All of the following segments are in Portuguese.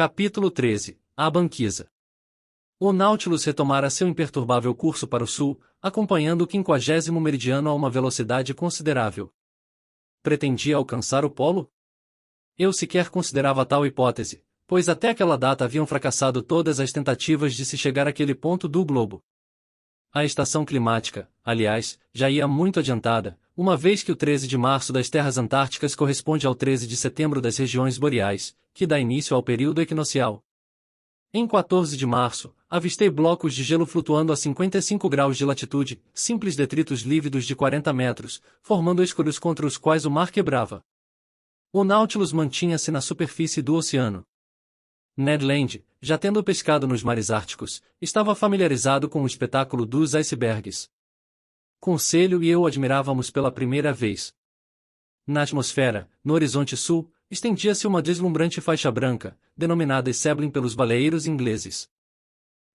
Capítulo 13. A banquisa. O Nautilus retomara seu imperturbável curso para o sul, acompanhando o 50º meridiano a uma velocidade considerável. Pretendia alcançar o polo? Eu sequer considerava tal hipótese, pois até aquela data haviam fracassado todas as tentativas de se chegar àquele ponto do globo. A estação climática, aliás, já ia muito adiantada, uma vez que o 13 de março das terras antárticas corresponde ao 13 de setembro das regiões boreais, que dá início ao período equinocial. Em 14 de março, avistei blocos de gelo flutuando a 55 graus de latitude, simples detritos lívidos de 40 metros, formando escuros contra os quais o mar quebrava. O Nautilus mantinha-se na superfície do oceano. Ned Land, já tendo pescado nos mares árticos, estava familiarizado com o espetáculo dos icebergs. Conselho e eu admirávamos pela primeira vez. Na atmosfera, no horizonte sul, estendia-se uma deslumbrante faixa branca, denominada Seblin pelos baleeiros ingleses.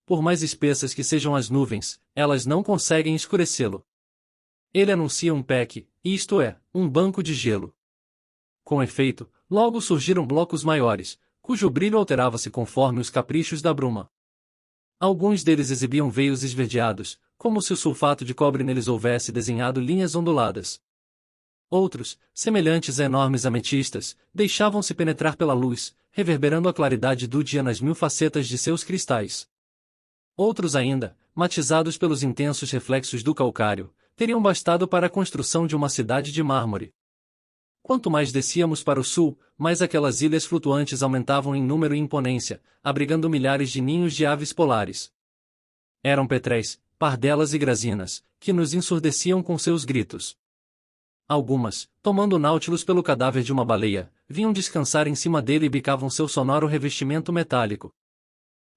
Por mais espessas que sejam as nuvens, elas não conseguem escurecê-lo. Ele anuncia um pack, isto é, um banco de gelo. Com efeito, logo surgiram blocos maiores, cujo brilho alterava-se conforme os caprichos da bruma. Alguns deles exibiam veios esverdeados, como se o sulfato de cobre neles houvesse desenhado linhas onduladas. Outros, semelhantes a enormes ametistas, deixavam-se penetrar pela luz, reverberando a claridade do dia nas mil facetas de seus cristais. Outros ainda, matizados pelos intensos reflexos do calcário, teriam bastado para a construção de uma cidade de mármore. Quanto mais descíamos para o sul, mais aquelas ilhas flutuantes aumentavam em número e imponência, abrigando milhares de ninhos de aves polares. Eram petréis, pardelas e grasinas, que nos ensurdeciam com seus gritos. Algumas, tomando o Nautilus pelo cadáver de uma baleia, vinham descansar em cima dele e bicavam seu sonoro revestimento metálico.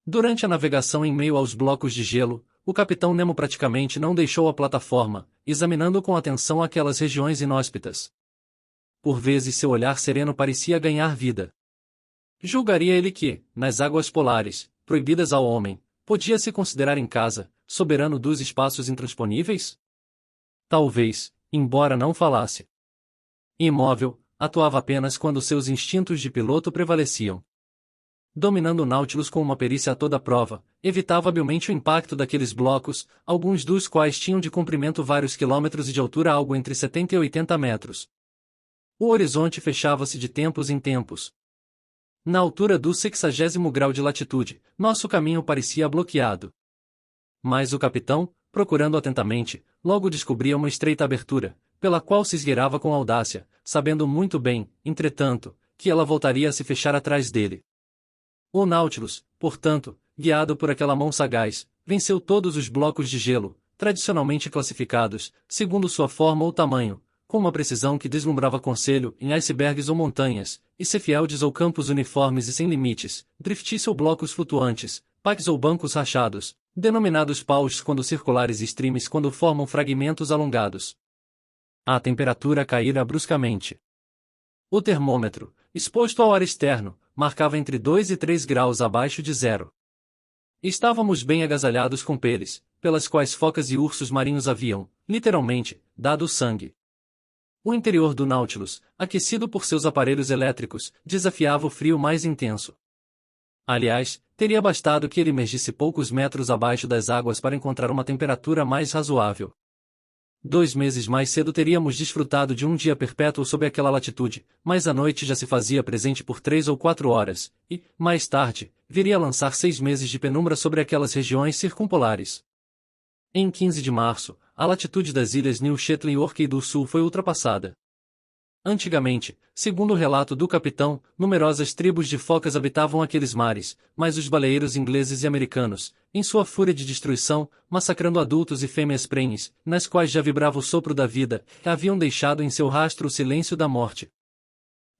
Durante a navegação em meio aos blocos de gelo, o capitão Nemo praticamente não deixou a plataforma, examinando com atenção aquelas regiões inóspitas. Por vezes seu olhar sereno parecia ganhar vida. Julgaria ele que, nas águas polares, proibidas ao homem, podia se considerar em casa, soberano dos espaços intransponíveis? Talvez, embora não falasse. Imóvel, atuava apenas quando seus instintos de piloto prevaleciam. Dominando o Nautilus com uma perícia a toda prova, evitava habilmente o impacto daqueles blocos, alguns dos quais tinham de comprimento vários quilômetros e de altura algo entre 70 e 80 metros. O horizonte fechava-se de tempos em tempos. Na altura do 60º grau de latitude, nosso caminho parecia bloqueado. Mas o capitão, procurando atentamente, logo descobria uma estreita abertura, pela qual se esgueirava com audácia, sabendo muito bem, entretanto, que ela voltaria a se fechar atrás dele. O Nautilus, portanto, guiado por aquela mão sagaz, venceu todos os blocos de gelo, tradicionalmente classificados, segundo sua forma ou tamanho, com uma precisão que deslumbrava conselho em icebergs ou montanhas, Icefields ou campos uniformes e sem limites, drifts ou blocos flutuantes, packs ou bancos rachados, denominados paus quando circulares e streams quando formam fragmentos alongados. A temperatura caíra bruscamente. O termômetro, exposto ao ar externo, marcava entre 2 e 3 graus abaixo de zero. Estávamos bem agasalhados com peles, pelas quais focas e ursos marinhos haviam, literalmente, dado sangue. O interior do Nautilus, aquecido por seus aparelhos elétricos, desafiava o frio mais intenso. Aliás, teria bastado que ele emergisse poucos metros abaixo das águas para encontrar uma temperatura mais razoável. 2 meses mais cedo teríamos desfrutado de um dia perpétuo sob aquela latitude, mas a noite já se fazia presente por 3 ou 4 horas, e, mais tarde, viria a lançar 6 meses de penumbra sobre aquelas regiões circumpolares. Em 15 de março, a latitude das ilhas New Shetland e Orkney do Sul foi ultrapassada. Antigamente, segundo o relato do capitão, numerosas tribos de focas habitavam aqueles mares, mas os baleeiros ingleses e americanos, em sua fúria de destruição, massacrando adultos e fêmeas prenhes, nas quais já vibrava o sopro da vida, haviam deixado em seu rastro o silêncio da morte.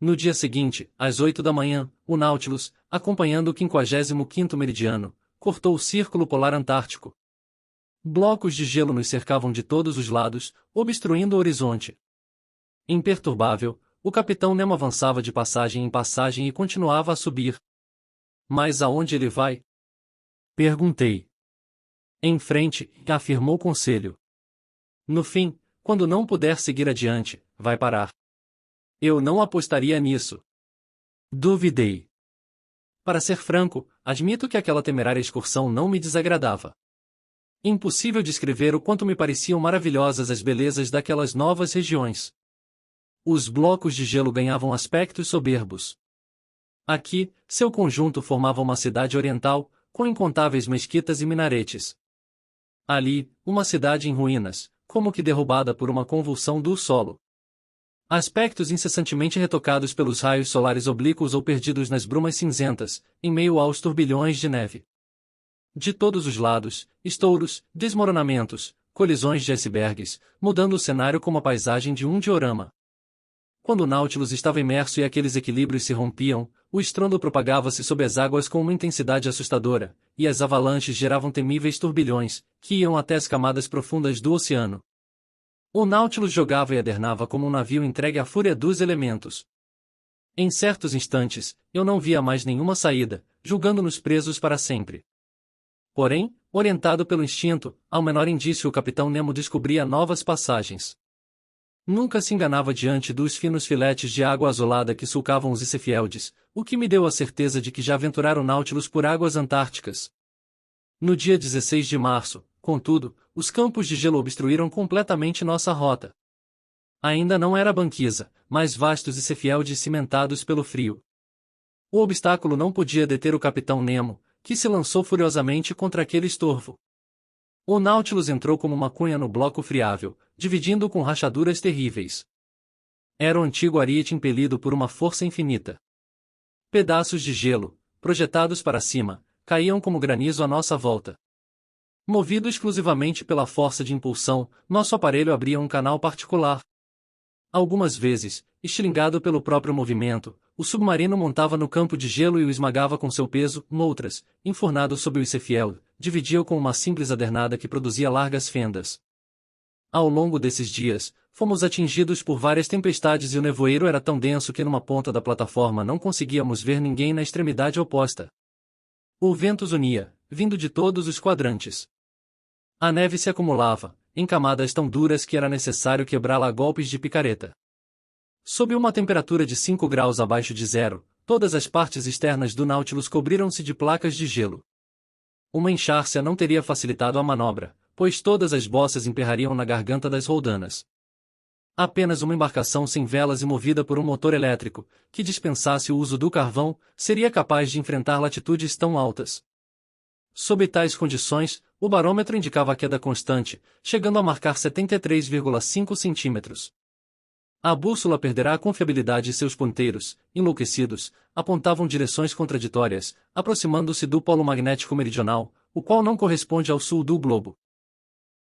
No dia seguinte, às 8 da manhã, o Nautilus, acompanhando o 55º meridiano, cortou o círculo polar antártico. Blocos de gelo nos cercavam de todos os lados, obstruindo o horizonte. Imperturbável, o capitão Nemo avançava de passagem em passagem e continuava a subir. Mas aonde ele vai? Perguntei. Em frente, afirmou o conselho. No fim, quando não puder seguir adiante, vai parar. Eu não apostaria nisso. Duvidei. Para ser franco, admito que aquela temerária excursão não me desagradava. Impossível descrever o quanto me pareciam maravilhosas as belezas daquelas novas regiões. Os blocos de gelo ganhavam aspectos soberbos. Aqui, seu conjunto formava uma cidade oriental, com incontáveis mesquitas e minaretes. Ali, uma cidade em ruínas, como que derrubada por uma convulsão do solo. Aspectos incessantemente retocados pelos raios solares oblíquos ou perdidos nas brumas cinzentas, em meio aos turbilhões de neve. De todos os lados, estouros, desmoronamentos, colisões de icebergs, mudando o cenário como a paisagem de um diorama. Quando o Nautilus estava imerso e aqueles equilíbrios se rompiam, o estrondo propagava-se sob as águas com uma intensidade assustadora, e as avalanches geravam temíveis turbilhões, que iam até as camadas profundas do oceano. O Nautilus jogava e adernava como um navio entregue à fúria dos elementos. Em certos instantes, eu não via mais nenhuma saída, julgando-nos presos para sempre. Porém, orientado pelo instinto, ao menor indício o capitão Nemo descobria novas passagens. Nunca se enganava diante dos finos filetes de água azulada que sulcavam os icefields, o que me deu a certeza de que já aventurara o Nautilus por águas antárticas. No dia 16 de março, contudo, os campos de gelo obstruíram completamente nossa rota. Ainda não era banquisa, mas vastos icefields cimentados pelo frio. O obstáculo não podia deter o capitão Nemo, que se lançou furiosamente contra aquele estorvo. O Nautilus entrou como uma cunha no bloco friável, dividindo-o com rachaduras terríveis. Era o antigo ariete impelido por uma força infinita. Pedaços de gelo, projetados para cima, caíam como granizo à nossa volta. Movido exclusivamente pela força de impulsão, nosso aparelho abria um canal particular. Algumas vezes, estilingado pelo próprio movimento, o submarino montava no campo de gelo e o esmagava com seu peso, noutras, enfurnado sob o icefield, dividia-o com uma simples adernada que produzia largas fendas. Ao longo desses dias, fomos atingidos por várias tempestades e o nevoeiro era tão denso que numa ponta da plataforma não conseguíamos ver ninguém na extremidade oposta. O vento zunia, vindo de todos os quadrantes. A neve se acumulava, em camadas tão duras que era necessário quebrá-la a golpes de picareta. Sob uma temperatura de 5 graus abaixo de zero, todas as partes externas do Nautilus cobriram-se de placas de gelo. Uma enxárcia não teria facilitado a manobra, pois todas as boças emperrariam na garganta das roldanas. Apenas uma embarcação sem velas e movida por um motor elétrico, que dispensasse o uso do carvão, seria capaz de enfrentar latitudes tão altas. Sob tais condições, o barômetro indicava queda constante, chegando a marcar 73,5 centímetros. A bússola perderá a confiabilidade e seus ponteiros, enlouquecidos, apontavam direções contraditórias, aproximando-se do polo magnético meridional, o qual não corresponde ao sul do globo.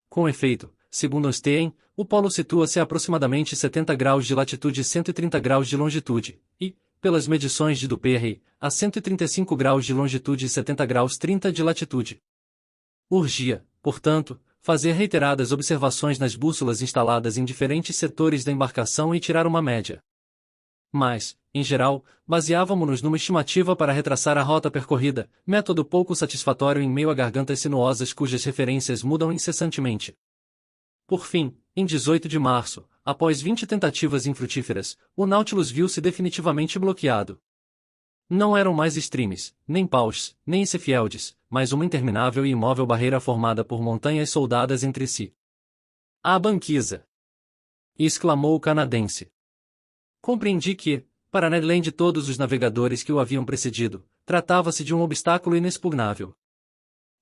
Com efeito, segundo Einstein, o polo situa-se a aproximadamente 70 graus de latitude e 130 graus de longitude, e, pelas medições de Duperrey, a 135 graus de longitude e 70 graus 30 de latitude. Urgia, portanto, fazer reiteradas observações nas bússolas instaladas em diferentes setores da embarcação e tirar uma média. Mas, em geral, baseávamo-nos numa estimativa para retraçar a rota percorrida, método pouco satisfatório em meio a gargantas sinuosas cujas referências mudam incessantemente. Por fim, em 18 de março, após 20 tentativas infrutíferas, o Nautilus viu-se definitivamente bloqueado. Não eram mais streams, nem paus, nem icefields, mas uma interminável e imóvel barreira formada por montanhas soldadas entre si. A banquisa! Exclamou o canadense. Compreendi que, para Ned Land e todos os navegadores que o haviam precedido, tratava-se de um obstáculo inexpugnável.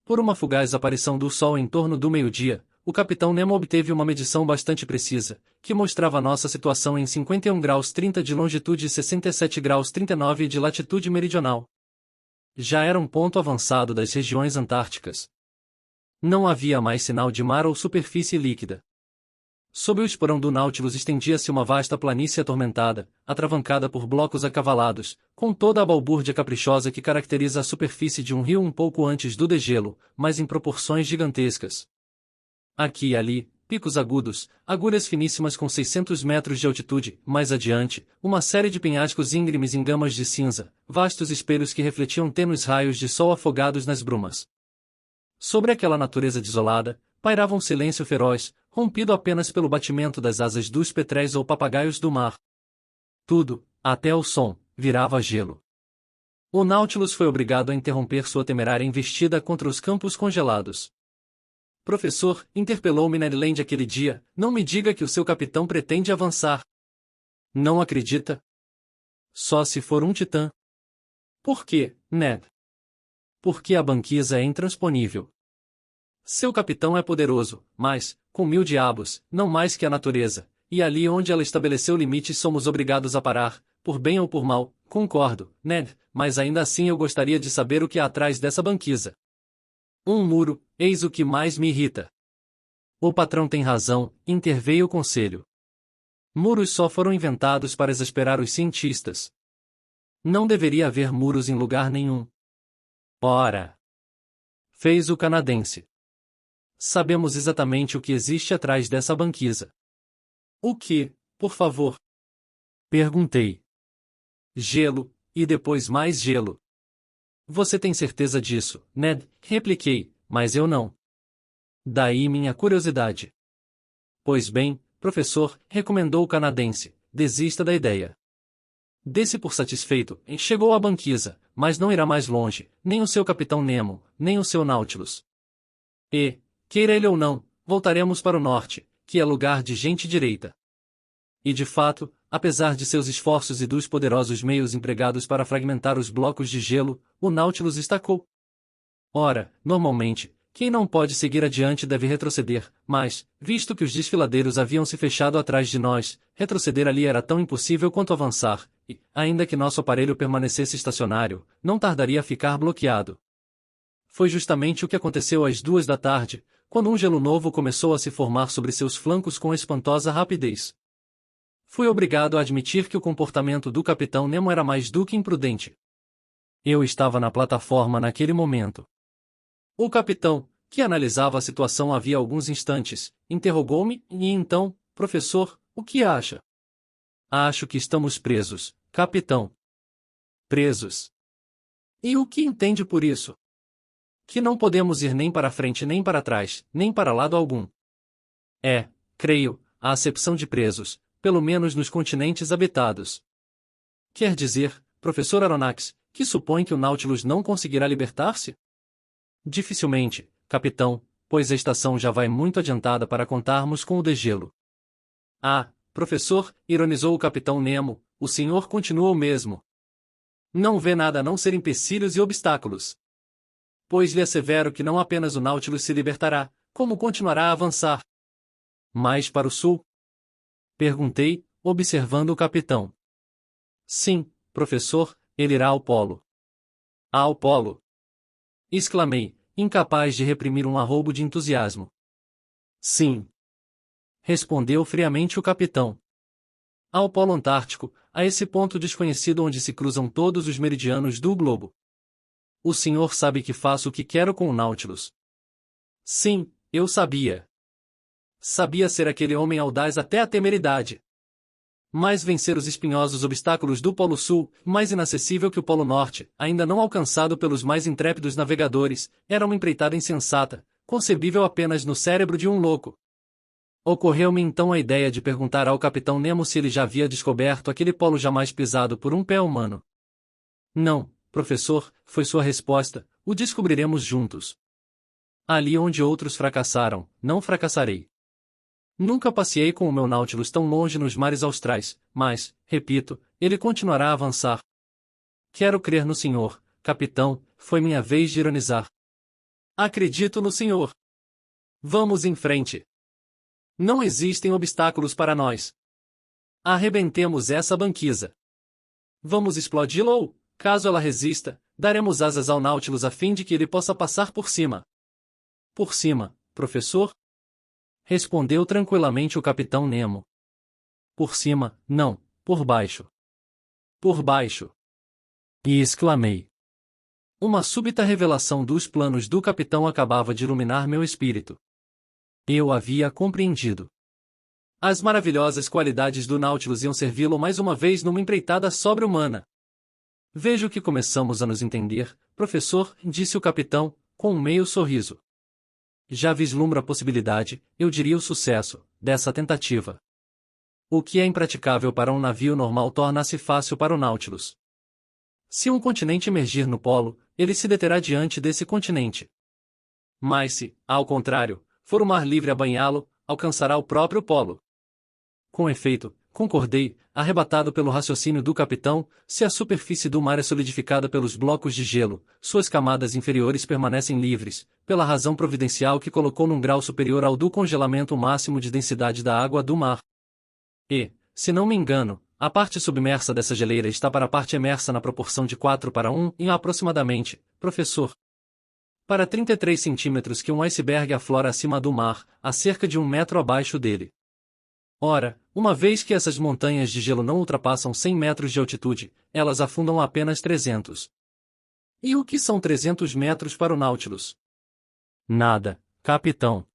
Por uma fugaz aparição do sol em torno do meio-dia, o capitão Nemo obteve uma medição bastante precisa, que mostrava nossa situação em 51 graus 30 de longitude e 67 graus 39 de latitude meridional. Já era um ponto avançado das regiões antárticas. Não havia mais sinal de mar ou superfície líquida. Sob o esporão do Nautilus estendia-se uma vasta planície atormentada, atravancada por blocos acavalados, com toda a balbúrdia caprichosa que caracteriza a superfície de um rio um pouco antes do degelo, mas em proporções gigantescas. Aqui e ali, picos agudos, agulhas finíssimas com 600 metros de altitude, mais adiante, uma série de penhascos íngremes em gamas de cinza, vastos espelhos que refletiam tênues raios de sol afogados nas brumas. Sobre aquela natureza desolada, pairava um silêncio feroz, rompido apenas pelo batimento das asas dos petréis ou papagaios do mar. Tudo, até o som, virava gelo. O Nautilus foi obrigado a interromper sua temerária investida contra os campos congelados. Professor, interpelou-me Ned Land aquele dia, não me diga que o seu capitão pretende avançar. Não acredita? Só se for um titã. Por quê, Ned? Porque a banquisa é intransponível. Seu capitão é poderoso, mas, com 1000 diabos, não mais que a natureza, e ali onde ela estabeleceu limites somos obrigados a parar, por bem ou por mal, concordo, Ned, mas ainda assim eu gostaria de saber o que há atrás dessa banquisa. Um muro, eis o que mais me irrita. O patrão tem razão, interveio o conselho. Muros só foram inventados para exasperar os cientistas. Não deveria haver muros em lugar nenhum. Ora! Fez o canadense. Sabemos exatamente o que existe atrás dessa banquisa. O que, por favor? Perguntei. Gelo, e depois mais gelo. Você tem certeza disso, Ned? Repliquei, mas eu não. Daí minha curiosidade. Pois bem, professor, recomendou o canadense, desista da ideia. Dê-se por satisfeito, chegou à banquisa, mas não irá mais longe, nem o seu capitão Nemo, nem o seu Nautilus. E, queira ele ou não, voltaremos para o norte, que é lugar de gente direita. E de fato, apesar de seus esforços e dos poderosos meios empregados para fragmentar os blocos de gelo, o Nautilus estacou. Ora, normalmente, quem não pode seguir adiante deve retroceder, mas, visto que os desfiladeiros haviam se fechado atrás de nós, retroceder ali era tão impossível quanto avançar, e, ainda que nosso aparelho permanecesse estacionário, não tardaria a ficar bloqueado. Foi justamente o que aconteceu às 2 da tarde, quando um gelo novo começou a se formar sobre seus flancos com espantosa rapidez. Fui obrigado a admitir que o comportamento do capitão Nemo era mais do que imprudente. Eu estava na plataforma naquele momento. O capitão, que analisava a situação havia alguns instantes, interrogou-me, e então, professor, o que acha? Acho que estamos presos, capitão. Presos. E o que entende por isso? Que não podemos ir nem para frente nem para trás, nem para lado algum. É, creio, a acepção de presos, pelo menos nos continentes habitados. Quer dizer, professor Aronnax, que supõe que o Nautilus não conseguirá libertar-se? Dificilmente, capitão, pois a estação já vai muito adiantada para contarmos com o degelo. Ah, professor, ironizou o capitão Nemo, o senhor continua o mesmo. Não vê nada a não ser empecilhos e obstáculos. Pois lhe assevero que não apenas o Nautilus se libertará, como continuará a avançar. Mais para o sul? Perguntei, observando o capitão. Sim, professor, ele irá ao polo. Ao polo! Exclamei, incapaz de reprimir um arroubo de entusiasmo. Sim. Respondeu friamente o capitão. Ao polo antártico, a esse ponto desconhecido onde se cruzam todos os meridianos do globo. O senhor sabe que faço o que quero com o Nautilus. Sim, eu sabia. Sabia ser aquele homem audaz até a temeridade. Mas vencer os espinhosos obstáculos do Polo Sul, mais inacessível que o Polo Norte, ainda não alcançado pelos mais intrépidos navegadores, era uma empreitada insensata, concebível apenas no cérebro de um louco. Ocorreu-me então a ideia de perguntar ao capitão Nemo se ele já havia descoberto aquele polo jamais pisado por um pé humano. Não, professor, foi sua resposta, o descobriremos juntos. Ali onde outros fracassaram, não fracassarei. Nunca passeei com o meu Nautilus tão longe nos mares austrais, mas, repito, ele continuará a avançar. Quero crer no senhor, capitão, foi minha vez de ironizar. Acredito no senhor. Vamos em frente. Não existem obstáculos para nós. Arrebentemos essa banquisa. Vamos explodi-la ou, caso ela resista, daremos asas ao Nautilus a fim de que ele possa passar por cima. Por cima, professor? Respondeu tranquilamente o capitão Nemo. Por cima, não, por baixo. Por baixo. E exclamei. Uma súbita revelação dos planos do capitão acabava de iluminar meu espírito. Eu havia compreendido. As maravilhosas qualidades do Nautilus iam servi-lo mais uma vez numa empreitada sobre-humana. Vejo que começamos a nos entender, professor, disse o capitão, com um meio sorriso. Já vislumbro a possibilidade, eu diria o sucesso, dessa tentativa. O que é impraticável para um navio normal torna-se fácil para o Nautilus. Se um continente emergir no polo, ele se deterá diante desse continente. Mas se, ao contrário, for o mar livre a banhá-lo, alcançará o próprio polo. Com efeito, concordei, arrebatado pelo raciocínio do capitão, se a superfície do mar é solidificada pelos blocos de gelo, suas camadas inferiores permanecem livres, pela razão providencial que colocou num grau superior ao do congelamento o máximo de densidade da água do mar. E, se não me engano, a parte submersa dessa geleira está para a parte emersa na proporção de 4:1 em aproximadamente, professor. Para 33 centímetros que um iceberg aflora acima do mar, a cerca de 1 metro abaixo dele. Ora, uma vez que essas montanhas de gelo não ultrapassam 100 metros de altitude, elas afundam a apenas 300. E o que são 300 metros para o Nautilus? Nada, capitão.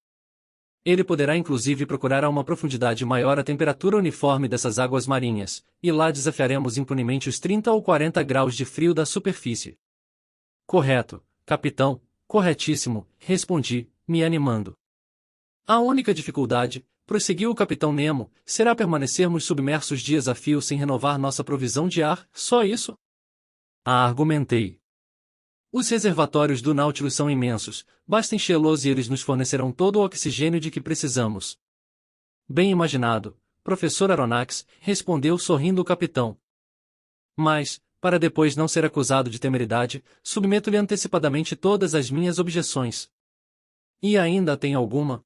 Ele poderá inclusive procurar a uma profundidade maior a temperatura uniforme dessas águas marinhas, e lá desafiaremos impunemente os 30 ou 40 graus de frio da superfície. Correto, capitão, corretíssimo, respondi, me animando. A única dificuldade, prosseguiu o capitão Nemo, será permanecermos submersos dias a fio sem renovar nossa provisão de ar, só isso? Argumentei. Os reservatórios do Nautilus são imensos, basta enchê-los e eles nos fornecerão todo o oxigênio de que precisamos. Bem imaginado, professor Aronnax, respondeu sorrindo o capitão. Mas, para depois não ser acusado de temeridade, submeto-lhe antecipadamente todas as minhas objeções. E ainda tem alguma?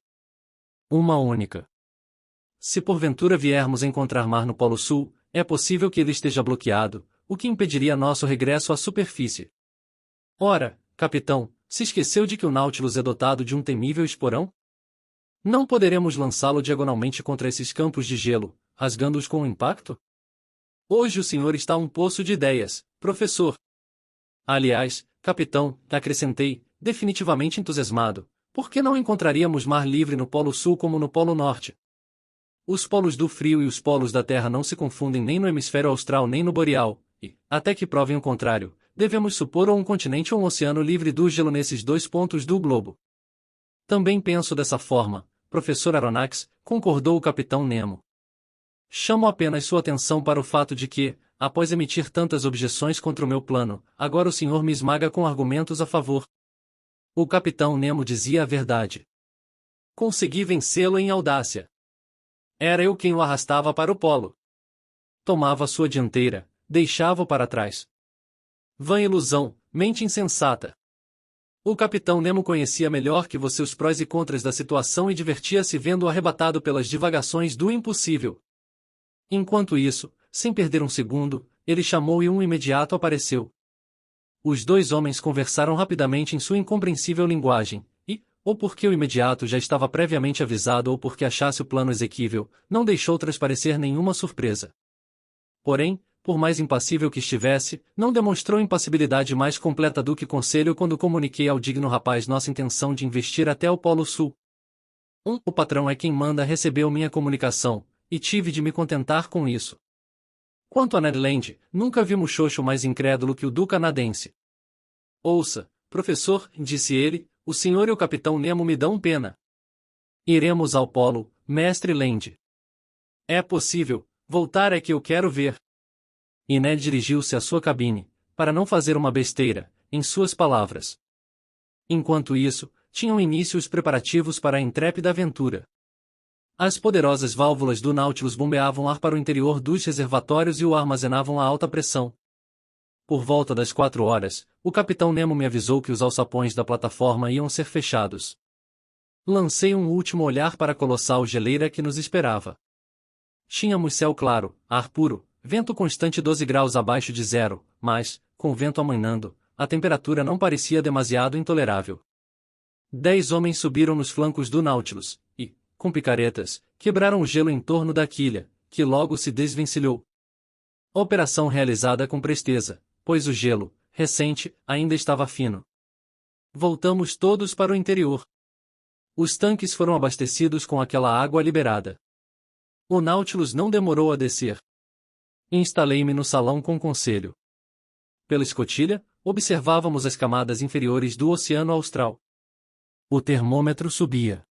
Uma única. Se porventura viermos encontrar mar no Polo Sul, é possível que ele esteja bloqueado, o que impediria nosso regresso à superfície. Ora, capitão, se esqueceu de que o Nautilus é dotado de um temível esporão? Não poderemos lançá-lo diagonalmente contra esses campos de gelo, rasgando-os com o impacto? Hoje o senhor está um poço de ideias, professor. Aliás, capitão, acrescentei, definitivamente entusiasmado, por que não encontraríamos mar livre no Polo Sul como no Polo Norte? Os polos do frio e os polos da Terra não se confundem nem no hemisfério austral nem no boreal, e, até que provem o contrário, devemos supor ou um continente ou um oceano livre do gelo nesses dois pontos do globo. Também penso dessa forma, professor Aronnax, concordou o capitão Nemo. Chamo apenas sua atenção para o fato de que, após emitir tantas objeções contra o meu plano, agora o senhor me esmaga com argumentos a favor. O capitão Nemo dizia a verdade. Consegui vencê-lo em audácia. Era eu quem o arrastava para o polo. Tomava sua dianteira, deixava-o para trás. Vã ilusão, mente insensata. O capitão Nemo conhecia melhor que você os prós e contras da situação e divertia-se vendo-o arrebatado pelas divagações do impossível. Enquanto isso, sem perder um segundo, ele chamou e um imediato apareceu. Os dois homens conversaram rapidamente em sua incompreensível linguagem, e, ou porque o imediato já estava previamente avisado ou porque achasse o plano exequível, não deixou transparecer nenhuma surpresa. Porém, por mais impassível que estivesse, não demonstrou impassibilidade mais completa do que conselho quando comuniquei ao digno rapaz nossa intenção de investir até o Polo Sul. O patrão é quem manda recebeu minha comunicação, e tive de me contentar com isso. Quanto a Ned Land, nunca vi muxoxo mais incrédulo que o do canadense. Ouça, professor, disse ele, o senhor e o capitão Nemo me dão pena. Iremos ao Polo, mestre Land. É possível, voltar é que eu quero ver. E Ned dirigiu-se à sua cabine, para não fazer uma besteira, em suas palavras. Enquanto isso, tinham início os preparativos para a intrépida aventura. As poderosas válvulas do Nautilus bombeavam ar para o interior dos reservatórios e o armazenavam a alta pressão. Por volta das 4 horas, o capitão Nemo me avisou que os alçapões da plataforma iam ser fechados. Lancei um último olhar para a colossal geleira que nos esperava. Tínhamos céu claro, ar puro, vento constante 12 graus abaixo de zero, mas, com o vento amainando, a temperatura não parecia demasiado intolerável. 10 homens subiram nos flancos do Nautilus, e, com picaretas, quebraram o gelo em torno da quilha, que logo se desvencilhou. Operação realizada com presteza, pois o gelo, recente, ainda estava fino. Voltamos todos para o interior. Os tanques foram abastecidos com aquela água liberada. O Nautilus não demorou a descer. Instalei-me no salão com conselho. Pela escotilha, observávamos as camadas inferiores do Oceano Austral. O termômetro subia.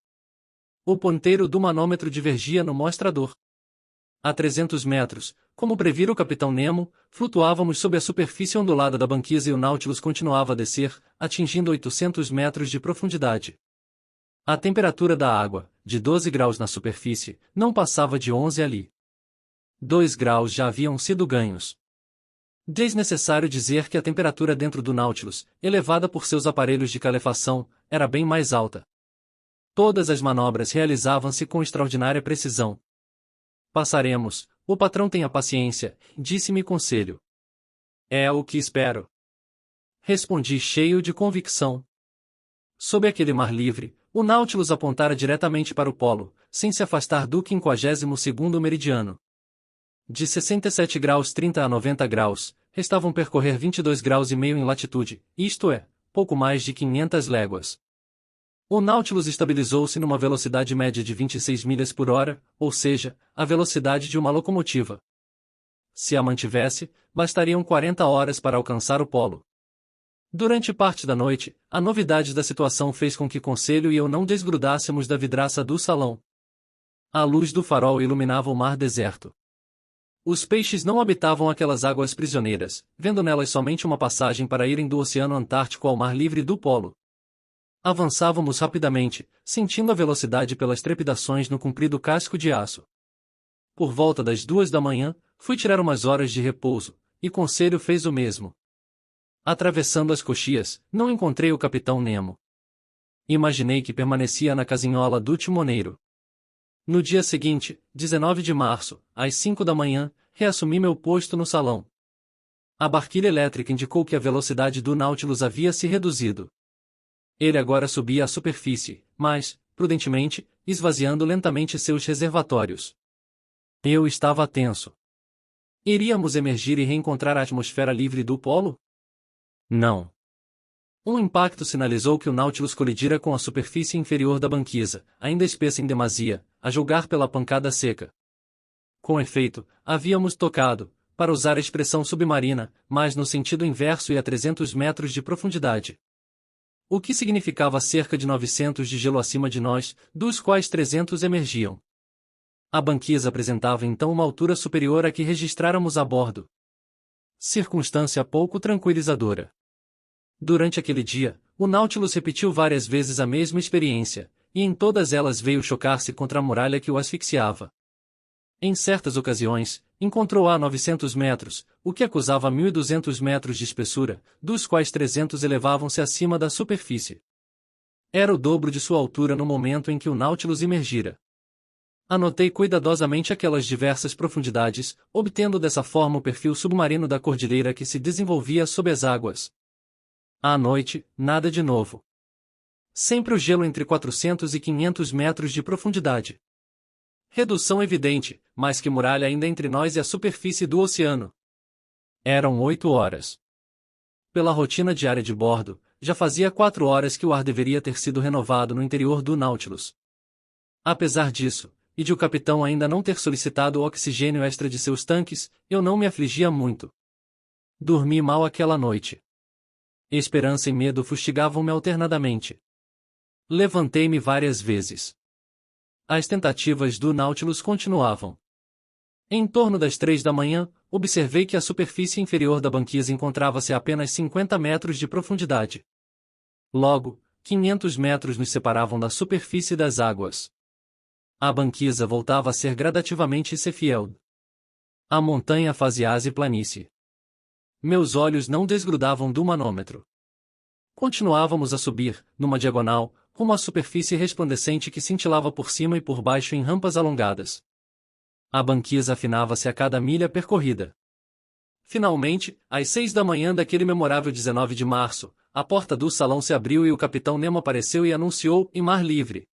O ponteiro do manômetro divergia no mostrador. A 300 metros, como previra o capitão Nemo, flutuávamos sob a superfície ondulada da banquisa e o Nautilus continuava a descer, atingindo 800 metros de profundidade. A temperatura da água, de 12 graus na superfície, não passava de 11 ali. 2 graus já haviam sido ganhos. Desnecessário dizer que a temperatura dentro do Nautilus, elevada por seus aparelhos de calefação, era bem mais alta. Todas as manobras realizavam-se com extraordinária precisão. Passaremos, o patrão tenha paciência, disse-me Conselho. É o que espero. Respondi cheio de convicção. Sob aquele mar livre, o Nautilus apontara diretamente para o polo, sem se afastar do 52º meridiano. De 67 graus 30 a 90 graus, restavam percorrer 22 graus e meio em latitude, isto é, pouco mais de 500 léguas. O Nautilus estabilizou-se numa velocidade média de 26 milhas por hora, ou seja, a velocidade de uma locomotiva. Se a mantivesse, bastariam 40 horas para alcançar o polo. Durante parte da noite, a novidade da situação fez com que Conselho e eu não desgrudássemos da vidraça do salão. A luz do farol iluminava o mar deserto. Os peixes não habitavam aquelas águas prisioneiras, vendo nelas somente uma passagem para irem do Oceano Antártico ao mar livre do polo. Avançávamos rapidamente, sentindo a velocidade pelas trepidações no comprido casco de aço. Por volta das 2 da manhã, fui tirar umas horas de repouso, e Conselho fez o mesmo. Atravessando as coxias, não encontrei o capitão Nemo. Imaginei que permanecia na casinhola do timoneiro. No dia seguinte, 19 de março, às 5 da manhã, reassumi meu posto no salão. A barquilha elétrica indicou que a velocidade do Nautilus havia se reduzido. Ele agora subia à superfície, mas, prudentemente, esvaziando lentamente seus reservatórios. Eu estava tenso. Iríamos emergir e reencontrar a atmosfera livre do polo? Não. Um impacto sinalizou que o Nautilus colidira com a superfície inferior da banquisa, ainda espessa em demasia, a julgar pela pancada seca. Com efeito, havíamos tocado, para usar a expressão submarina, mas no sentido inverso e a 300 metros de profundidade. O que significava cerca de 900 de gelo acima de nós, dos quais 300 emergiam. A banquisa apresentava então uma altura superior à que registráramos a bordo. Circunstância pouco tranquilizadora. Durante aquele dia, o Nautilus repetiu várias vezes a mesma experiência, e em todas elas veio chocar-se contra a muralha que o asfixiava. Em certas ocasiões, encontrou a 900 metros, o que acusava 1.200 metros de espessura, dos quais 300 elevavam-se acima da superfície. Era o dobro de sua altura no momento em que o Nautilus emergira. Anotei cuidadosamente aquelas diversas profundidades, obtendo dessa forma o perfil submarino da cordilheira que se desenvolvia sob as águas. À noite, nada de novo. Sempre o gelo entre 400 e 500 metros de profundidade. Redução evidente, mas que muralha ainda entre nós e a superfície do oceano. Eram 8 horas. Pela rotina diária de bordo, já fazia 4 horas que o ar deveria ter sido renovado no interior do Nautilus. Apesar disso, e de o capitão ainda não ter solicitado o oxigênio extra de seus tanques, eu não me afligia muito. Dormi mal aquela noite. Esperança e medo fustigavam-me alternadamente. Levantei-me várias vezes. As tentativas do Nautilus continuavam. Em torno das 3 da manhã, observei que a superfície inferior da banquisa encontrava-se a apenas 50 metros de profundidade. Logo, 500 metros nos separavam da superfície das águas. A banquisa voltava a ser gradativamente Seefield. A montanha fazia-se planície. Meus olhos não desgrudavam do manômetro. Continuávamos a subir, numa diagonal, rumo à superfície resplandecente que cintilava por cima e por baixo em rampas alongadas. A banquisa afinava-se a cada milha percorrida. Finalmente, às 6 da manhã daquele memorável 19 de março, a porta do salão se abriu e o capitão Nemo apareceu e anunciou, em mar livre.